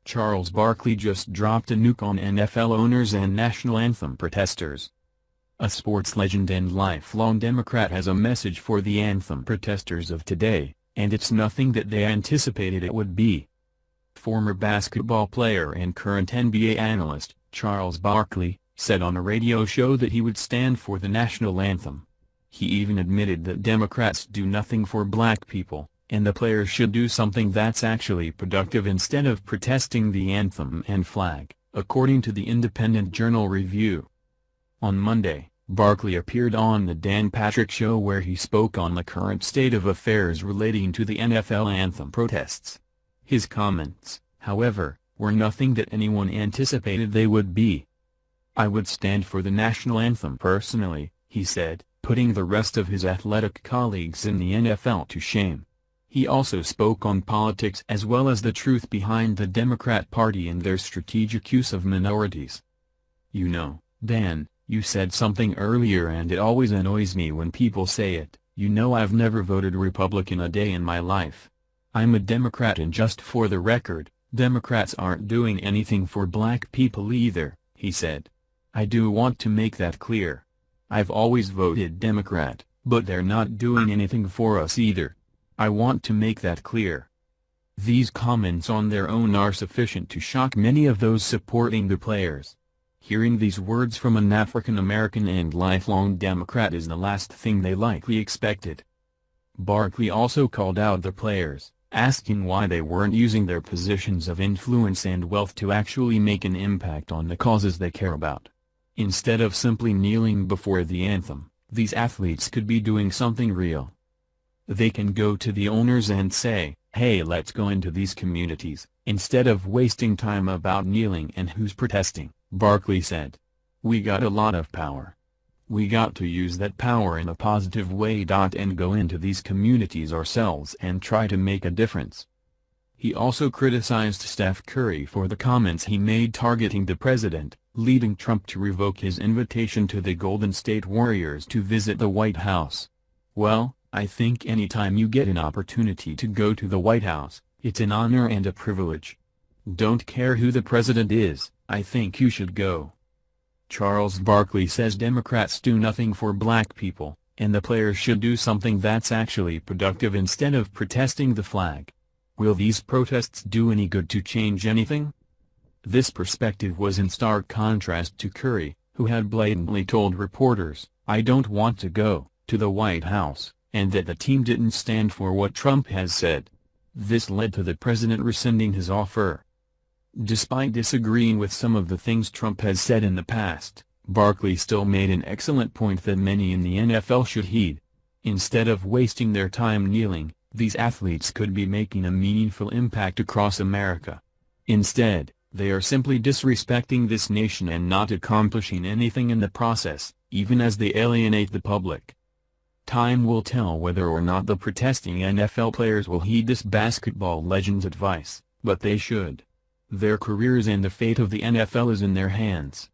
Charles Barkley just dropped a nuke on NFL owners and national anthem protesters. A sports legend and lifelong Democrat has a message for the anthem protesters of today, and it's nothing that they anticipated it would be. Former basketball player and current NBA analyst, Charles Barkley, said on a radio show that he would stand for the national anthem. He even admitted that Democrats do nothing for black people, and the players should do something that's actually productive instead of protesting the anthem and flag, according to the Independent Journal Review. On Monday, Barkley appeared on the Dan Patrick Show where he spoke on the current state of affairs relating to the NFL anthem protests. His comments, however, were nothing that anyone anticipated they would be. "I would stand for the national anthem personally," he said, putting the rest of his athletic colleagues in the NFL to shame. He also spoke on politics as well as the truth behind the Democrat Party and their strategic use of minorities. "You know, Dan, you said something earlier and it always annoys me when people say it. You know I've never voted Republican a day in my life. I'm a Democrat and just for the record, Democrats aren't doing anything for black people either," he said. "I do want to make that clear. I've always voted Democrat, but they're not doing anything for us either. I want to make that clear." These comments on their own are sufficient to shock many of those supporting the players. Hearing these words from an African-American and lifelong Democrat is the last thing they likely expected. Barkley also called out the players, asking why they weren't using their positions of influence and wealth to actually make an impact on the causes they care about. Instead of simply kneeling before the anthem, these athletes could be doing something real. They can go to the owners and say, "Hey, let's go into these communities," instead of wasting time about kneeling and who's protesting, Barkley said. "We got a lot of power. We got to use that power in a positive way and go into these communities ourselves and try to make a difference." He also criticized Steph Curry for the comments he made targeting the president, leading Trump to revoke his invitation to the Golden State Warriors to visit the White House. "Well, I think anytime you get an opportunity to go to the White House, it's an honor and a privilege. Don't care who the president is, I think you should go." Charles Barkley says Democrats do nothing for black people, and the players should do something that's actually productive instead of protesting the flag. Will these protests do any good to change anything? This perspective was in stark contrast to Curry, who had blatantly told reporters, "I don't want to go to the White House," and that the team didn't stand for what Trump has said. This led to the president rescinding his offer. Despite disagreeing with some of the things Trump has said in the past, Barkley still made an excellent point that many in the NFL should heed. Instead of wasting their time kneeling, these athletes could be making a meaningful impact across America. Instead, they are simply disrespecting this nation and not accomplishing anything in the process, even as they alienate the public. Time will tell whether or not the protesting NFL players will heed this basketball legend's advice, but they should. Their careers and the fate of the NFL is in their hands.